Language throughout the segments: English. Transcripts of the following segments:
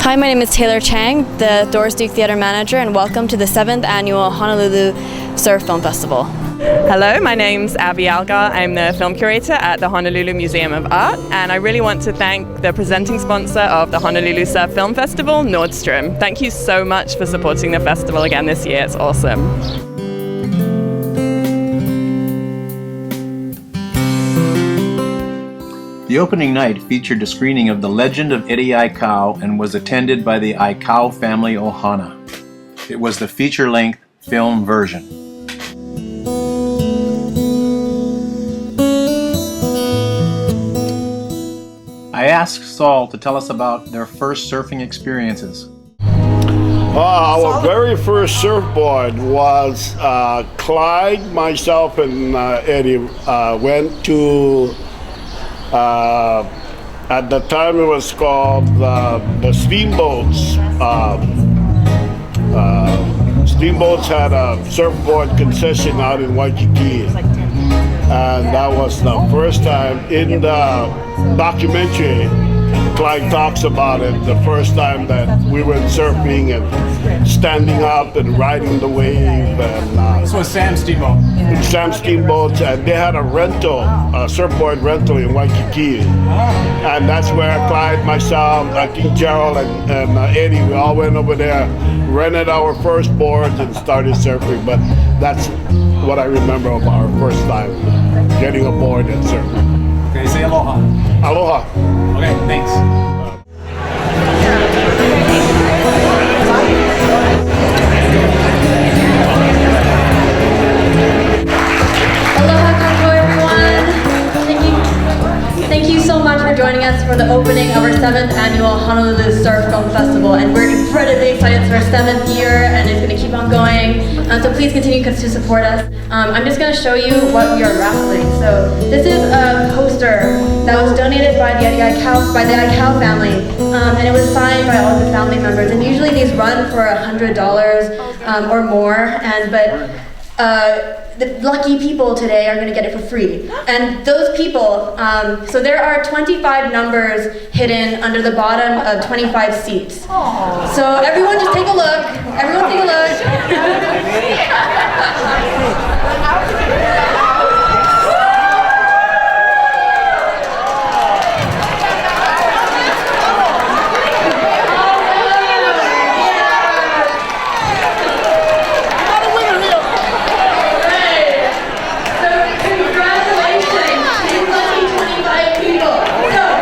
Hi, my name is Taylor Chang, the Doris Duke Theatre Manager, and welcome to the 7th Annual Honolulu Surf Film Festival. Hello, my name's Abby Algar. I'm the film curator at the Honolulu Museum of Art, and I really want to thank the presenting sponsor of the Honolulu Surf Film Festival, Nordstrom. Thank you so much for supporting the festival again this year. It's awesome. The opening night featured a screening of The Legend of Eddie Aikau and was attended by the Aikau family Ohana. It was the feature-length film version. I asked Saul to tell us about their first surfing experiences. Our very first surfboard was Clyde, myself, and Eddie went to, at the time it was called the Steamboats. Steamboats had a surfboard concession out in Waikiki. And that was the first time in the documentary. Clyde talks about it, the first time that we went surfing and standing up and riding the wave. And this was Sam Steamboat. Sam Steamboat, and they had a surfboard rental in Waikiki. And that's where Clyde, myself, I think Gerald and Eddie, we all went over there, rented our first boards and started surfing. But that's what I remember of our first time getting aboard and surfing. Okay, say aloha. Aloha. Okay, thanks. Aloha Kako, everyone. Thank you so much for joining us for the opening of our 7th Annual Honolulu Surf Film Festival. And we're incredibly excited. It's our 7th year and it's going to keep on going. So please continue to support us. I'm just going to show you what we are raffling. So this is a poster that was donated by the Aikau family, and it was signed by all the family members. And usually these run for $100 or more. But the lucky people today are going to get it for free. And those people, so there are 25 numbers hidden under the bottom of 25 seats. So everyone just take a look. Everyone take a look.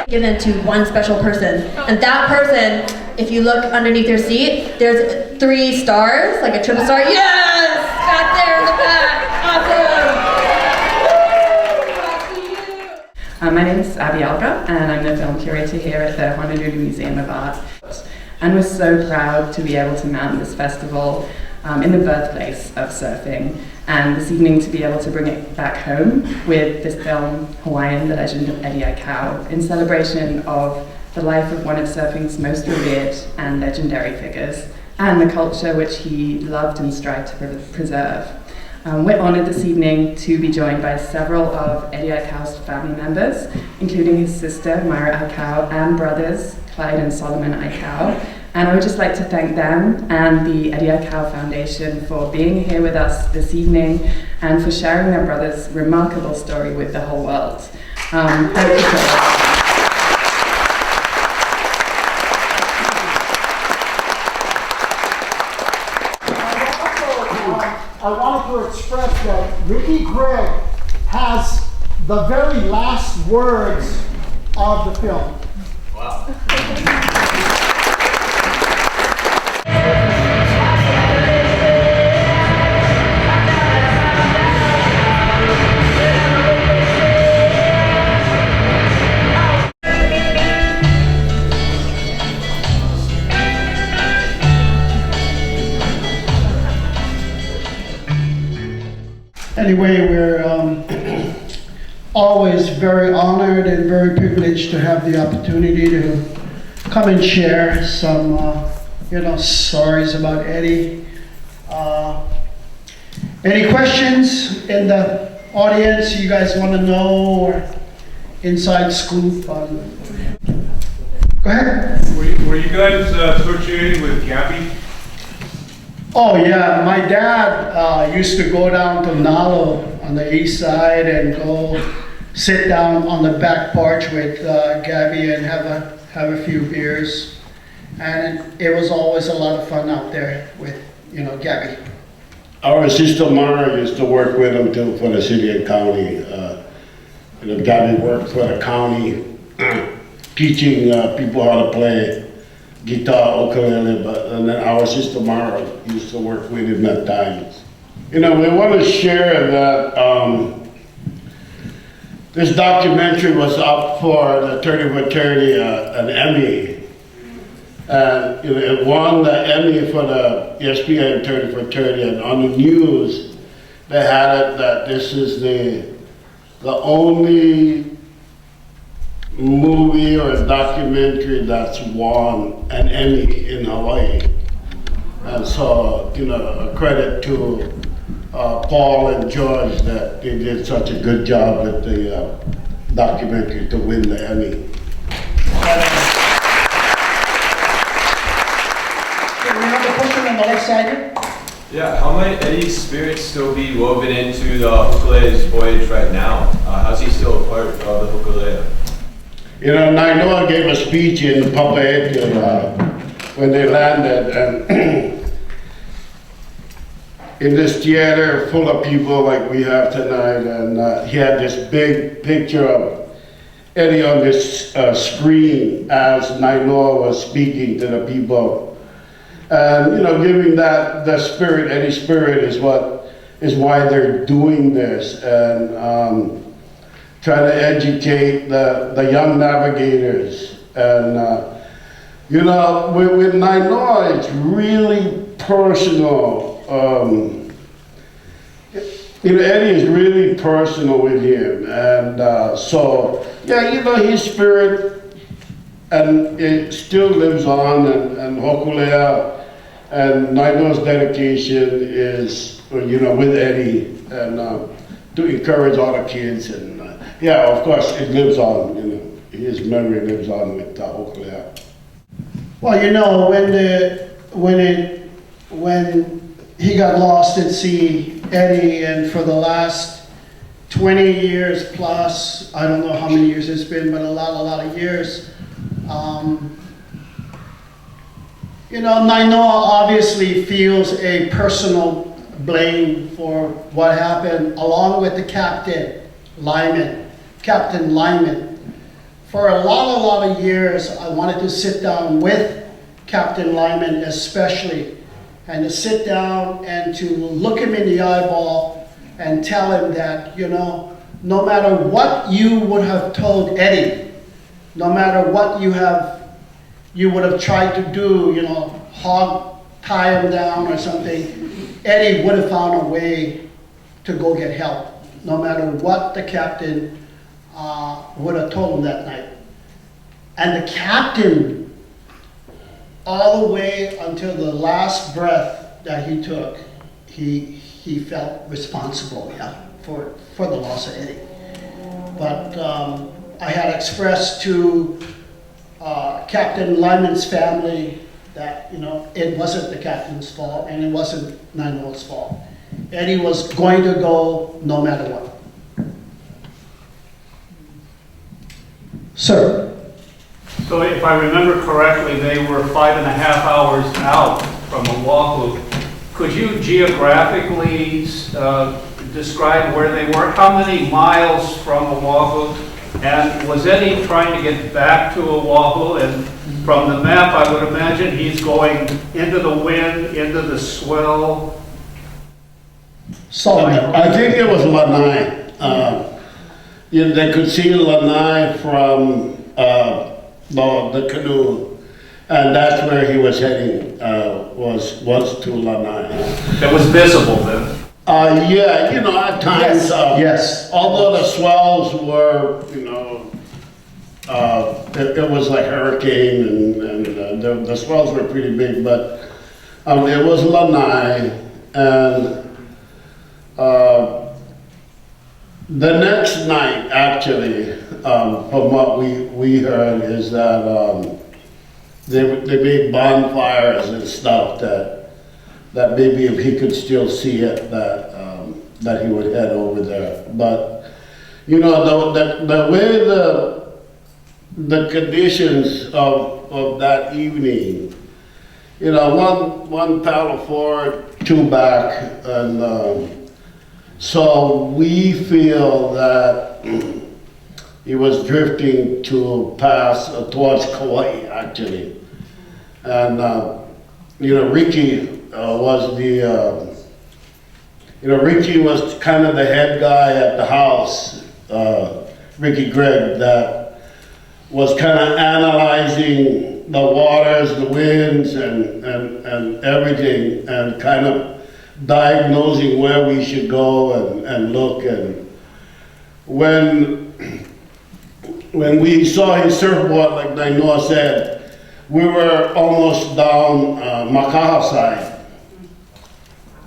Given to one special person, and that person, if you look underneath their seat, there's 3 stars, like a triple star. Yes, back there in the back. Awesome. My name is Abby Algar, and I'm the film curator here at the Honolulu Museum of Art. And we're so proud to be able to mount this festival in the birthplace of surfing, and this evening to be able to bring it back home with this film, HAWAIIAN, The Legend of Eddie Aikau, in celebration of the life of one of surfing's most revered and legendary figures, and the culture which he loved and strived to preserve. We're honoured this evening to be joined by several of Eddie Aikau's family members, including his sister, Myra Aikau, and brothers, Clyde and Solomon Aikau. And I would just like to thank them and the Eddie Aikau Foundation for being here with us this evening and for sharing their brother's remarkable story with the whole world. Thank you so much. I wanted to express that Ricky Gregg has the very last words of the film. Wow. Anyway, we're always very honored and very privileged to have the opportunity to come and share some, stories about Eddie. Any questions in the audience you guys want to know, or inside scoop on? Go Go ahead. Were you guys associated with Gabby? Oh yeah, my dad used to go down to Nalo on the east side and go sit down on the back porch with Gabby and have a few beers. And it was always a lot of fun out there with, Gabby. Our sister Mara used to work with him too for the city and county. Gabby worked for the county, teaching people how to play guitar, ukulele, and then our sister Mara used to work with him at times. We want to share that this documentary was up for the 30 for 30, an Emmy. And it won the Emmy for the ESPN 30 for 30, and on the news they had it that this is the only movie or documentary that's won an Emmy in Hawaii. And so, a credit to Paul and George that they did such a good job with the documentary to win the Emmy. We have a question on the left side here. Yeah, how might Eddie's spirit still be woven into the ukulele's voyage right now? How's he still a part of the ukulele? Nainoa gave a speech in Papaete when they landed, and in this theater full of people like we have tonight, and he had this big picture of Eddie on this screen as Nainoa was speaking to the people. And giving that the spirit, Eddie's spirit, is why they're doing this, and trying to educate the young navigators. And with Nainoa, it's really personal. Eddie is really personal with him, and so his spirit, and it still lives on, and Hokulea. And Nainoa's dedication is, with Eddie, and to encourage all the kids. And of course, it lives on, his memory lives on with Hokulea. Well, when he got lost at sea, Eddie, and for the last 20 years plus, I don't know how many years it's been, but a lot of years, Nainoa obviously feels a personal blame for what happened, along with the Captain Lyman. For a lot of years, I wanted to sit down with Captain Lyman especially, and to sit down and to look him in the eyeball and tell him that, no matter what you would have told Eddie, no matter what you would have tried to do, tie him down or something, Eddie would have found a way to go get help, no matter what the captain would have told him that night. And the captain, all the way until the last breath that he took, he felt responsible, for the loss of Eddie. But I had expressed to Captain Lyman's family that, it wasn't the captain's fault and it wasn't Nainoa's fault. Eddie was going to go no matter what. Sir. So if I remember correctly, they were 5.5 hours out from Oahu. Could you geographically describe where they were? How many miles from Oahu? And was Eddie trying to get back to Oahu? And from the map, I would imagine he's going into the wind, into the swell. I think it was Lanai. They could see Lanai from the canoe, and that's where he was heading. Was to Lanai. It was visible then. At times. Yes. Although the swells were, it was like hurricane, and the swells were pretty big, but it was Lanai, and the next night, actually, from what we heard, is that they made bonfires and stuff that maybe if he could still see it, that he would head over there. But you know, the way the conditions of that evening, you know, one paddle forward, two back, and so we feel that he was drifting to pass towards Kauai, actually. And you know, Ricky was Ricky was kind of the head guy at the house, Ricky Gregg, that was kind of analyzing the waters, the winds, and everything, and kind of diagnosing where we should go and look. And when we saw his surfboard, like Nainoa said, we were almost down Makaha side.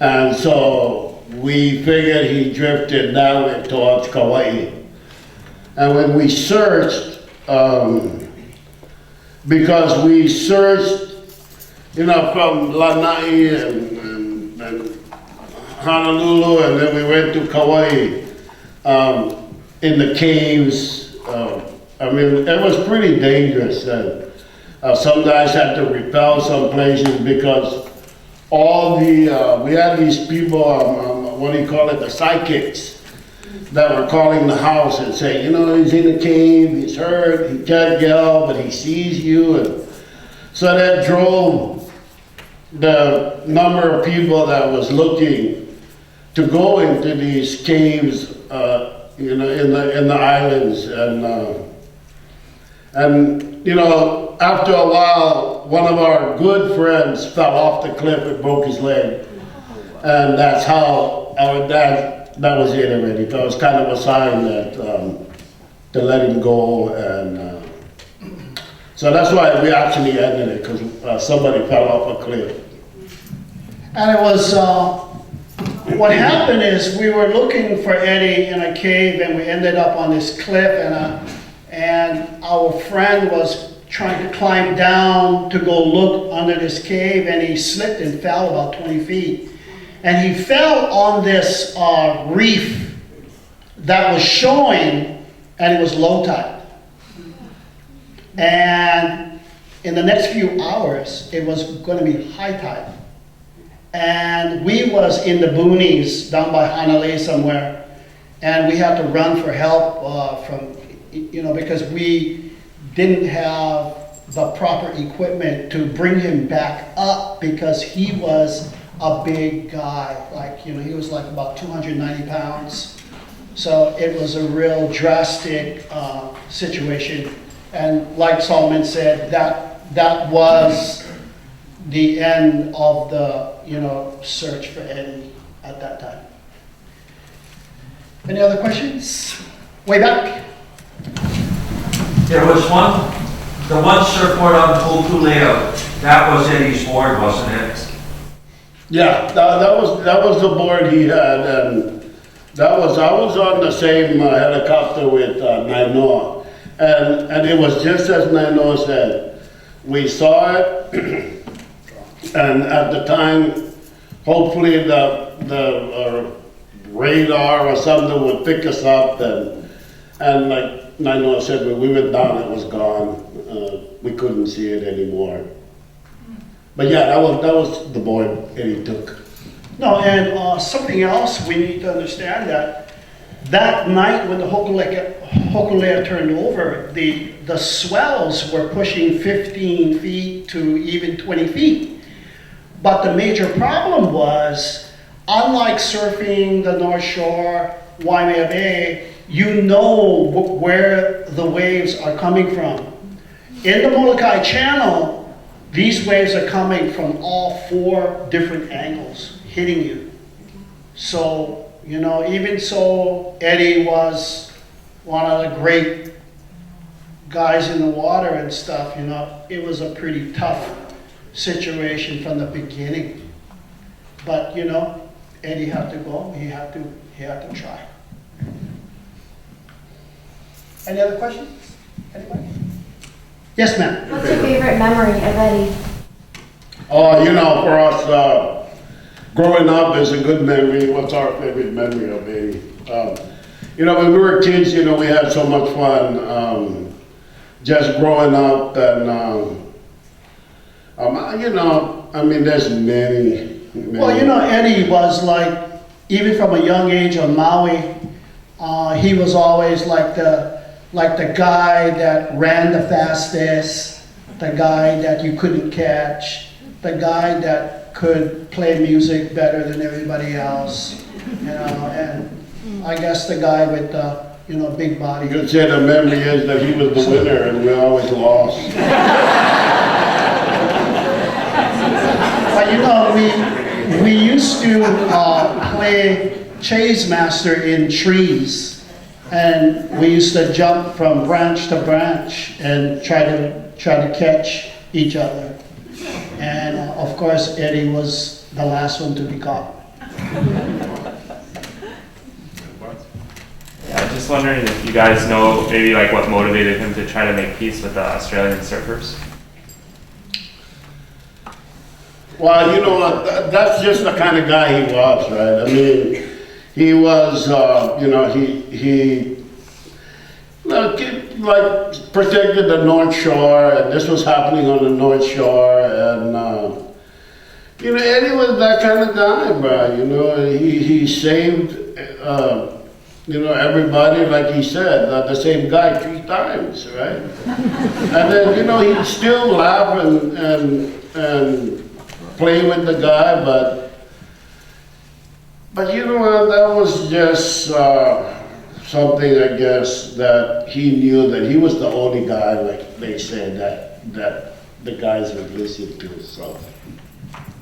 And so we figured he drifted that way towards Kauai. And when we searched, because we searched, you know, from Lanai and Honolulu, and then we went to Kauai, in the caves. I mean, it was pretty dangerous. Some guys had to repel some places because all the, we had these people, what do you call it, the psychics, that were calling the house and saying, you know, he's in a cave, he's hurt, he can't yell, but he sees you. And so that drove the number of people that was looking to go into these caves, you know, in the islands. And you know, after a while, one of our good friends fell off the cliff and broke his leg. And that's how our dad, that was it already. That was kind of a sign that to let him go. And so that's why we actually ended it, because somebody fell off a cliff. And it was, what happened is we were looking for Eddie in a cave, and we ended up on this cliff, and our friend was trying to climb down to go look under this cave, and he slipped and fell about 20 feet. And he fell on this reef that was showing, and it was low tide. And in the next few hours, it was going to be high tide. And we was in the boonies down by Honolulu somewhere, and we had to run for help from, you know, because we didn't have the proper equipment to bring him back up, because he was a big guy, like, you know, he was like about 290 pounds. So it was a real drastic situation. And like Solomon said, that was the end of the, you know, search for Eddie at that time. Any other questions? Way back. There was the one surfboard on Hokulea, that was Eddie's board, wasn't it? Yeah, that was the board he had, and I was on the same helicopter with Nainoa, and it was just as Nainoa said. We saw it, and at the time, hopefully the radar or something would pick us up, and like Nainoa said, when we went down, it was gone. We couldn't see it anymore. But yeah, that was the board Eddie took. No, and something else we need to understand, that night when the Hokulea turned over, the swells were pushing 15 feet to even 20 feet. But the major problem was, unlike surfing the North Shore, Waimea Bay, you know where the waves are coming from. In the Molokai Channel, these waves are coming from all 4 different angles, hitting you. So, you know, even so, Eddie was one of the great guys in the water and stuff, you know, it was a pretty tough situation from the beginning. But, you know, Eddie had to go, he had to try. Any other questions? Anybody? Yes, ma'am. What's your favorite memory of Eddie? Oh, you know, for us, growing up is a good memory. What's our favorite memory of Eddie? You know, when we were kids, you know, we had so much fun just growing up, and you know, I mean, there's many. Well, you know, Eddie was like, even from a young age on Maui, he was always like the guy that ran the fastest, the guy that you couldn't catch, the guy that could play music better than everybody else, you know, and I guess the guy with the, you know, big body. You could say the memory is that he was the winner and we always lost. But you know, we used to play chase master in trees, and we used to jump from branch to branch and try to catch each other. And of course, Eddie was the last one to be caught. Yeah, I'm just wondering if you guys know maybe like what motivated him to try to make peace with the Australian surfers. Well, you know, that's just the kind of guy he was, right? I mean, he was, you know, he like protected the North Shore, and this was happening on the North Shore, and you know, Eddie was that kind of guy, bro. You know, he saved, you know, everybody, like he said, the same guy 3 times, right? And then, you know, he'd still laugh and play with the guy, but you know what, that was just something, I guess, that he knew that he was the only guy, like they said, that the guys would listen to, so.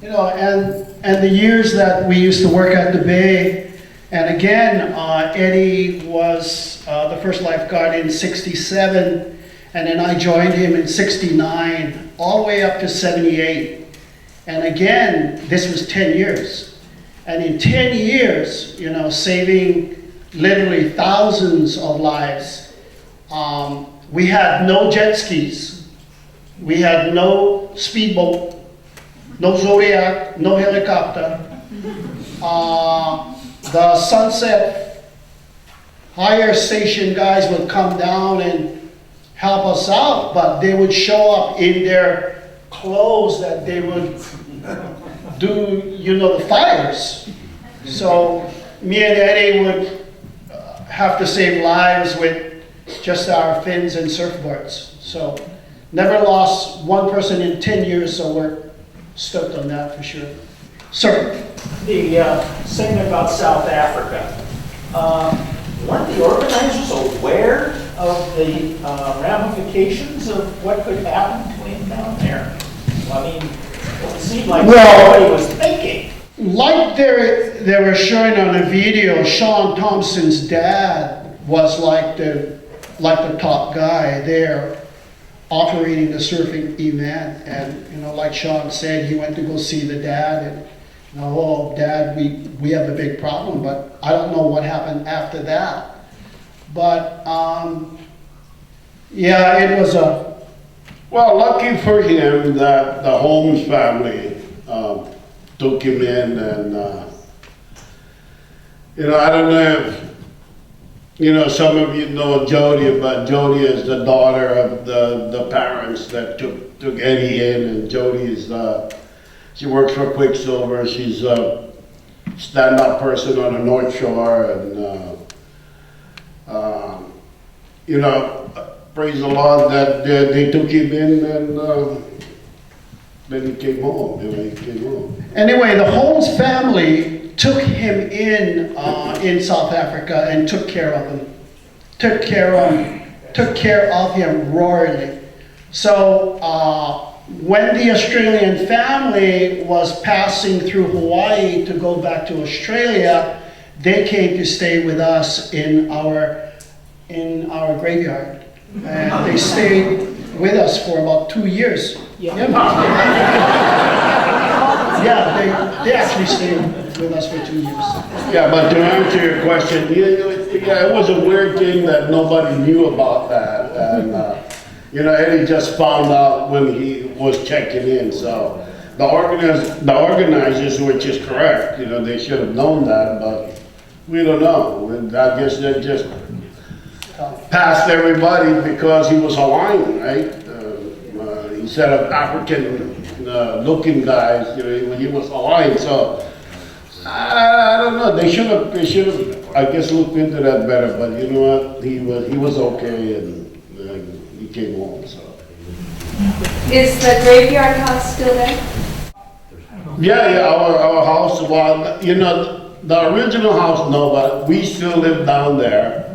You know, and the years that we used to work at the Bay, and again, Eddie was the first lifeguard in '67, and then I joined him in '69, all the way up to '78. And again, this was 10 years. And in 10 years, you know, saving literally thousands of lives. We had no jet skis. We had no speedboat, no Zodiac, no helicopter. The Sunset higher station guys would come down and help us out, but they would show up in their clothes that they would do, you know, the fires. So me and Eddie would have to save lives with just our fins and surfboards. So never lost one person in 10 years, so we're stoked on that for sure. Sir? The segment about South Africa, weren't the organizers aware of the ramifications of what could happen to him down there? I mean, it seemed like everybody was thinking. Like they were showing on a video, Shaun Thompson's dad was like the top guy there operating the surfing event. And, you know, like Shaun said, he went to go see the dad and, you know, oh, Dad, we have a big problem, but I don't know what happened after that. But, yeah, it was a... Well, lucky for him that the Holmes family took him in, and you know, I don't know if, you know, some of you know Jody, but Jody is the daughter of the parents that took Eddie in, and Jody is, she works for Quicksilver. She's a stand-up person on the North Shore, and you know, praise the Lord that they took him in, and then he came home. Anyway, the Holmes family took him in South Africa and took care of him. Took care of him royally. So when the Australian family was passing through Hawaii to go back to Australia, they came to stay with us in our graveyard. And they stayed with us for about 2 years. Yeah, they actually stayed with us for 2 years. Yeah, but to answer your question, yeah, it was a weird thing that nobody knew about that. And You know, Eddie just found out when he was checking in, so the organizers, which is correct, you know, they should have known that, but we don't know. And I guess they just passed everybody because he was Hawaiian, right? Instead of African looking guys, you know, he was Hawaiian, so I don't know. They should have, I guess, looked into that better. But you know what? He was okay, and he came home. So. Is the graveyard house still there? Yeah, our house. Well, you know, the original house, no, but we still live down there.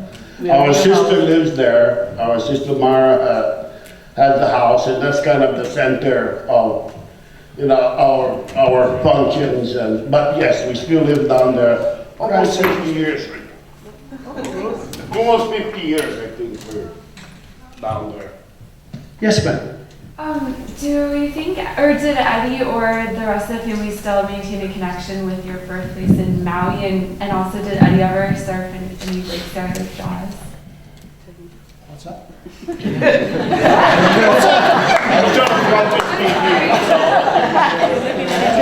Our sister lives there. Our sister Mara has the house, and that's kind of the center of, you know, our functions. And but yes, we still live down there. Almost 50 years. Almost 50 years, I think, we're down there. Yes, ma'am. Do you think, or did Eddie or the rest of the family still maintain a connection with your birthplace in Maui? And also, did Eddie ever surf any lakes there with Jaws? What's that?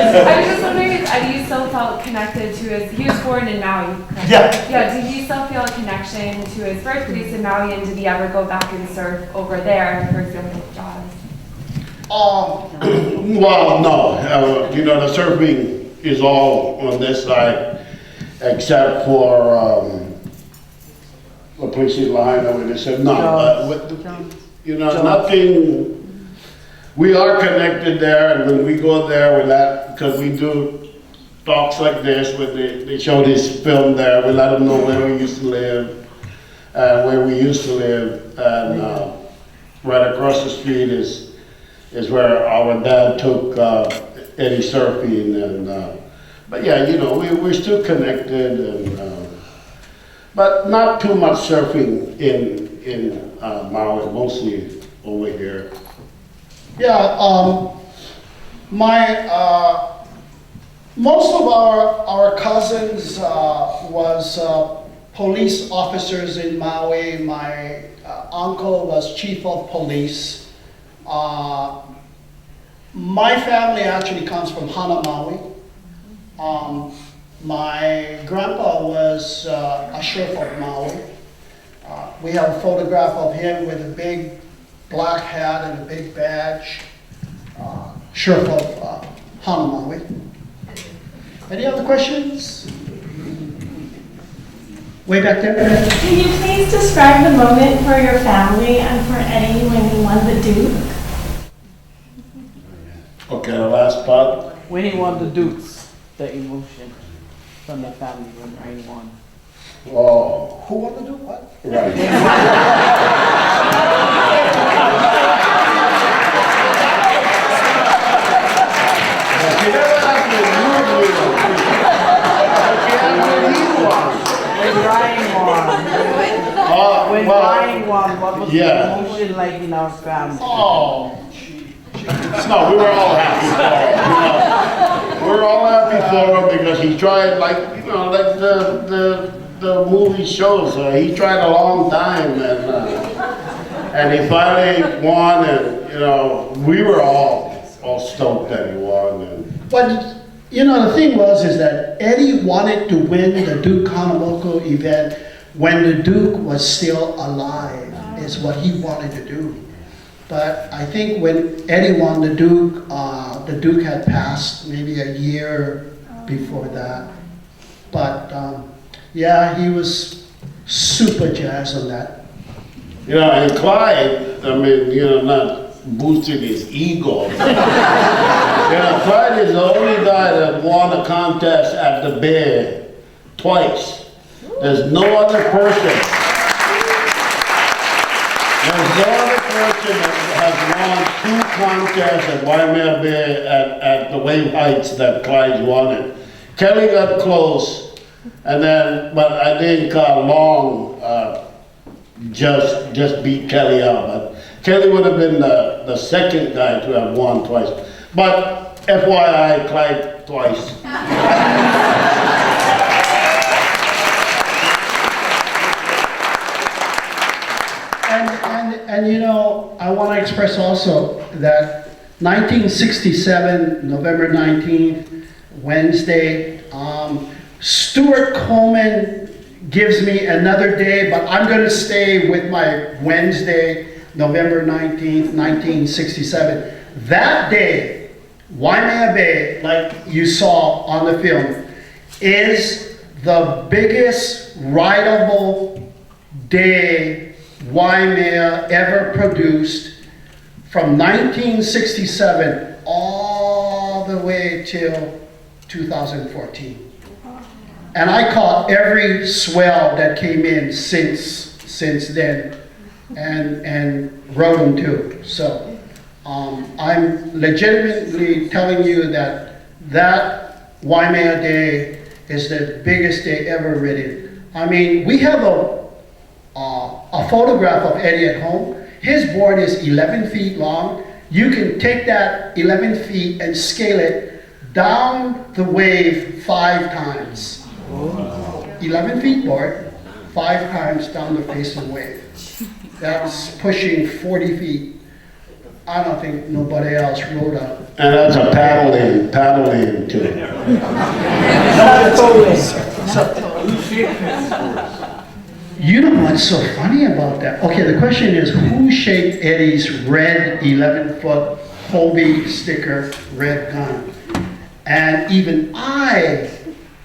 I was just wondering if Eddie still felt connected to he was born in Maui, correct? Yeah. Yeah, did he still feel a connection to his birthplace in Maui, and did he ever go back and surf over there, for example, with Jaws? Well, no. You know, the surfing is all on this side, except for the place in Lahaina where they said no. You know, nothing. We are connected there, and when we go there with that, because we do talks like this, where they show this film there, we let them know where we used to live, and right across the street is where our dad took Eddie surfing, and but yeah, you know, we're still connected, and but not too much surfing in Maui, mostly over here. Yeah, most of our cousins was police officers in Maui. My uncle was chief of police. My family actually comes from Hana, Maui. My grandpa was a sheriff of Maui. We have a photograph of him with a big black hat and a big badge. Sheriff of Hana, Maui. Any other questions? Way back there. Can you please describe the moment for your family and for Eddie when he won the Duke? Okay, the last part. When he won the Dukes, the emotion from the family when he won. Oh. Who won the Duke? What? Right. When Ryan won. When Ryan won, what was the emotion like in our family? Oh. No, we were all happy for him. We were all happy for him because he tried, like, you know, like the movie shows. He tried a long time, and he finally won, and you know, we were all stoked that he won. And but you know, the thing is that Eddie wanted to win the Duke Kamaboko event when the Duke was still alive, is what he wanted to do. But I think when Eddie won the Duke had passed maybe a year before that. But yeah, he was super jazzed on that. You know, and Clyde, I mean, you know, not boosting his ego. You know, Clyde is the only guy that won a contest at the Bay twice. There's no other person. There's no other person that has won 2 contests at Waimea Bay at the Wave Heights that Clyde won it. Kelly got close, and then, but I think Long just beat Kelly out. But Kelly would have been the second guy to have won twice. But FYI, Clyde twice. And and you know, I want to express also that 1967, November 19th, Wednesday, Stuart Coleman gives me another day, but I'm going to stay with my Wednesday, November 19th, 1967. That day, Waimea Bay, like you saw on the film, is the biggest rideable day Waimea ever produced, from 1967 all the way till 2014. And I caught every swell that came in since then, and rode them too. So I'm legitimately telling you that Waimea Day is the biggest day ever ridden. I mean, we have a photograph of Eddie at home. His board is 11 feet long. You can take that 11 feet and scale it down the wave 5 times. 11 feet board, 5 times down the face of the wave. That's pushing 40 feet. I don't think nobody else rode a... And that's a paddling too. You know what's so funny about that? Okay, the question is, who shaped Eddie's red 11-foot Hobie sticker red gun? And even I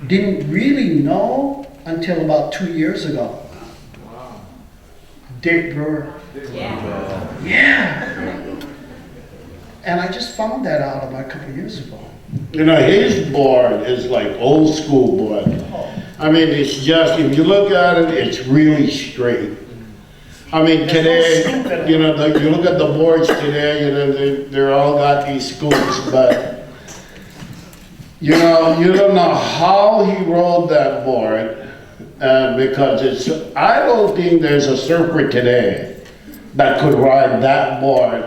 didn't really know until about 2 years ago. Wow. Dick Brewer. Yeah. Yeah. And I just found that out about a couple of years ago. You know, his board is like old school board. I mean, it's just, if you look at it, it's really straight. I mean, today, you know, you look at the boards today, you know, they're all got these scoops, but, you know, you don't know how he rode that board, because I don't think there's a surfer today that could ride that board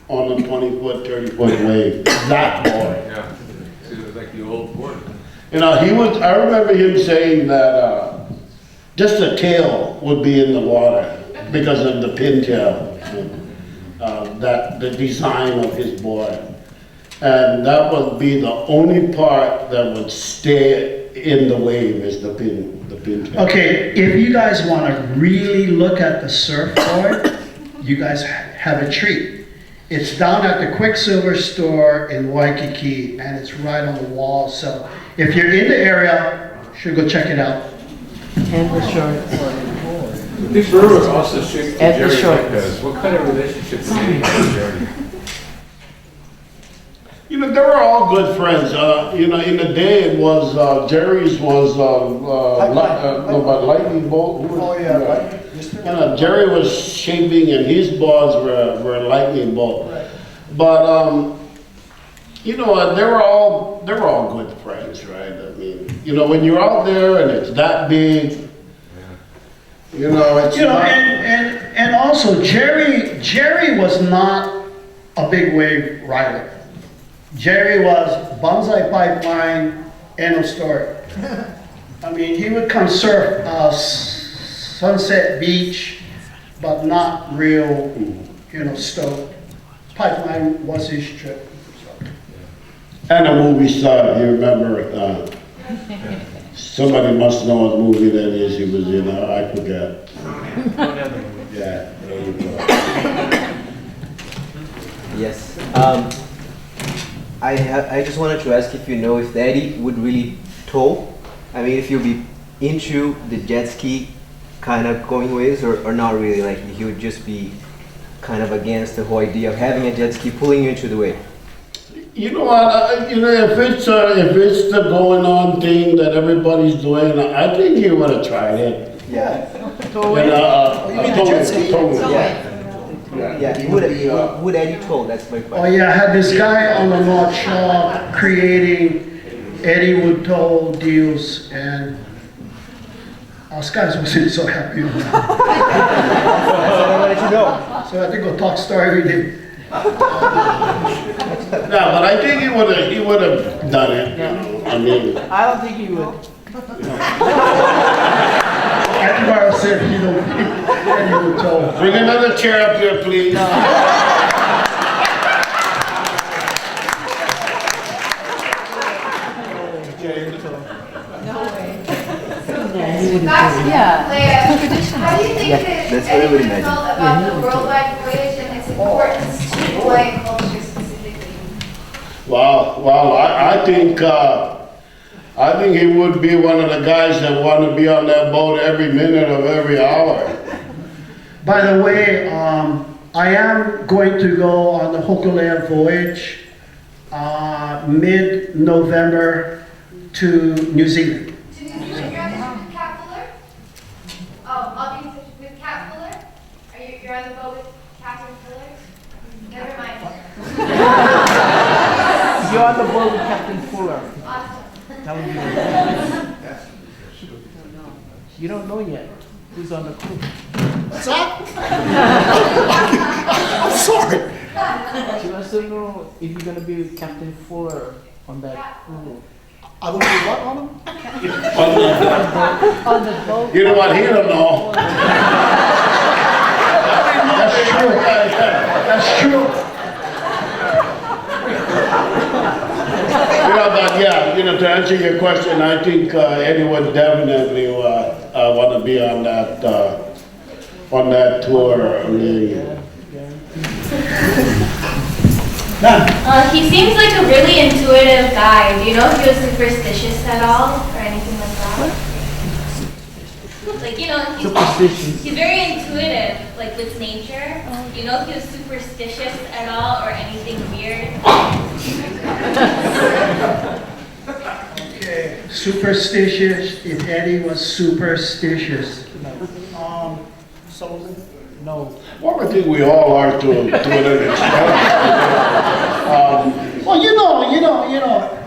on a 20-foot, 30-foot wave. That board. Yeah, it was like the old board. You know, I remember him saying that just the tail would be in the water because of the pintail, the design of his board. And that would be the only part that would stay in the wave is the pintail. Okay, if you guys want to really look at the surfboard, you guys have a treat. It's down at the Quicksilver store in Waikiki, and it's right on the wall. So if you're in the area, you should go check it out. And the shorts. Dick Brewer also shaped And the Jerry shorts. Lopez. What kind of relationship did he have with Jerry? You know, they were all good friends. You know, in the day it was, Jerry's was, lightning bolt. Oh, yeah. Jerry was shaping and his boards were lightning bolt. Right. But, you know what, they were all good friends, right? I mean, you know, when you're out there and it's that big, you know, it's and also Jerry was not a big wave rider. Jerry was Banzai Pipeline, end of story. I mean, he would come surf Sunset Beach, but not real, you know, Stoke. Pipeline was his trip. So. And a movie star, you remember, somebody must know what movie that is he was in, I forget. Yeah, there you go. Yes. I just wanted to ask if you know if Eddie would really tow. I mean, if you'd be into the jet ski kind of going ways, or not really, like he would just be kind of against the whole idea of having a jet ski pulling you into the wave. You know what, you know, if it's the going on thing that everybody's doing, I think he would have tried it. Yeah. Yeah, would Eddie tow? That's my question. Oh yeah, I had this guy on the North Shore creating Eddie would tow deals, and us guys wasn't so happy with that. I wanted to know. So I think we'll talk story with him. No, but I think he would have done it. I mean, I don't think he would. Akbar said he don't think Eddie would tow. Bring another chair up here, please. How do you think that Eddie would felt about the worldwide voyage and its importance to Hawaiian culture specifically? Well, I think he would be one of the guys that want to be on that boat every minute of every hour. By the way, I am going to go on the Hokulea voyage mid-November to New Zealand. To New Zealand, you're on with Cat Fuller? Oh, I'll be with Cat Fuller? You're on the boat with Captain Fuller? Never mind. You're on the boat with Captain Fuller. Awesome. Tell him you don't know yet who's on the crew. What's that? I'm sorry. She wants to know if you're going to be with Captain Fuller on that crew. I will be what on him? On the boat. You know what? He don't know. That's true. That's true. To answer your question, I think Eddie would definitely want to be on that tour. I mean, He seems like a really intuitive guy. Do you know if he was superstitious at all or anything like that? Like, he's very intuitive, like with nature. Do you know if he was superstitious at all or anything weird? Okay. Superstitious, if Eddie was superstitious. Sullivan? No. Well, I think we all are to an extent. Well, you know,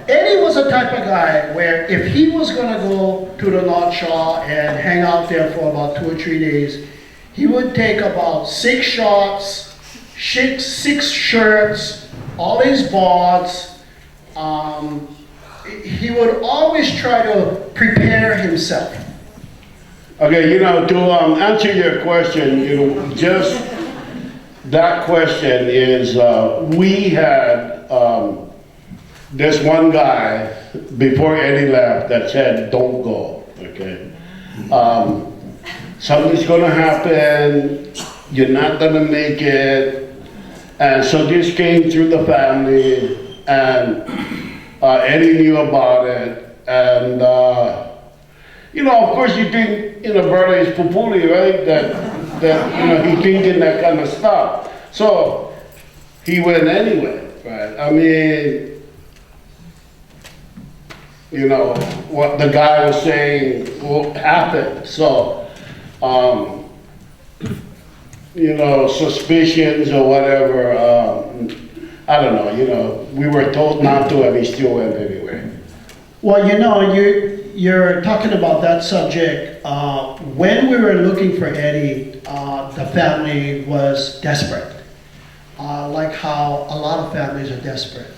Eddie was a type of guy where if he was going to go to the North Shore and hang out there for about 2 or 3 days, he would take about 6 shots, 6 shirts, all his boards. He would always try to prepare himself. Okay, to answer your question, just that question is, we had this one guy before Eddie left that said, don't go, okay? Something's gonna happen, you're not gonna make it. And so this came through the family, and Eddie knew about it, and of course you think, Berta is pupuli, right? That he thinking that kind of stuff. So he went anyway, right? I mean, what the guy was saying will happen. So, suspicions or whatever, I don't know, we were told not to and he still went anyway. Well, you're talking about that subject. When we were looking for Eddie, the family was desperate. Like how a lot of families are desperate.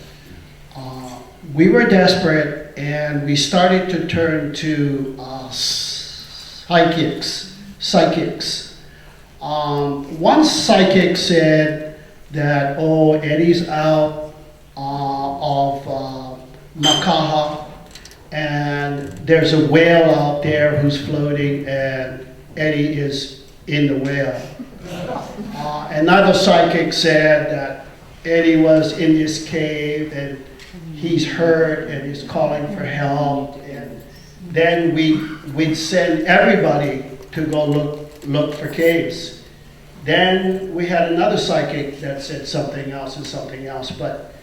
We were desperate and we started to turn to psychics. One psychic said that, Eddie's out of Makaha, and there's a whale out there who's floating, and Eddie is in the whale. Another psychic said that Eddie was in this cave and he's hurt and he's calling for help. And then we'd send everybody to go look for caves. Then we had another psychic that said something else and something else. But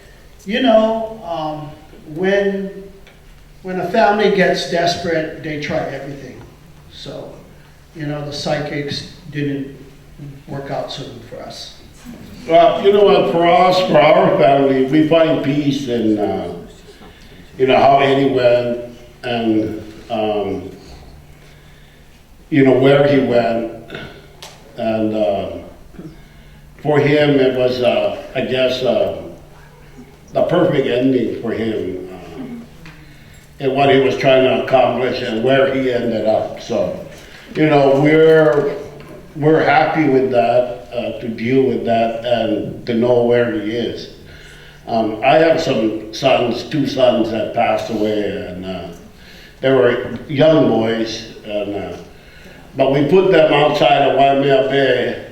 when a family gets desperate, they try everything. So, the psychics didn't work out so good for us. Well, for us, for our family, we find peace in, how Eddie went and, where he went. And for him, it was, I guess, the perfect ending for him. And what he was trying to accomplish and where he ended up. So you know, we're happy with that, to deal with that and to know where he is. I have some sons, 2 sons that passed away, and they were young boys, and but we put them outside of Waimea Bay,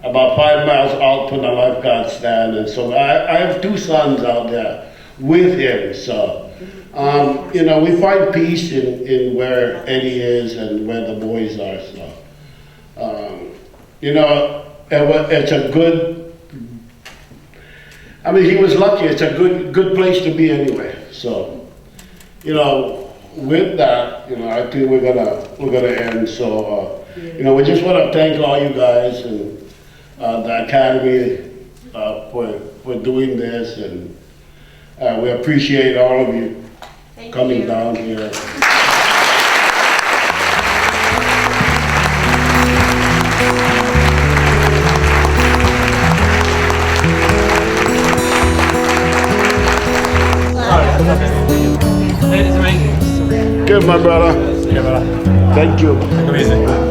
about 5 miles out from the lifeguard stand, and so I have 2 sons out there with him. So, you know, we find peace in where Eddie is and where the boys are. So, you know, it's a good. I mean, he was lucky. It's a good place to be anyway. So, you know, with that, you know, I think we're gonna end. So, you know, we just want to thank all you guys and the Academy for doing this, and we appreciate all of you coming down here. Good, my brother. Thank you.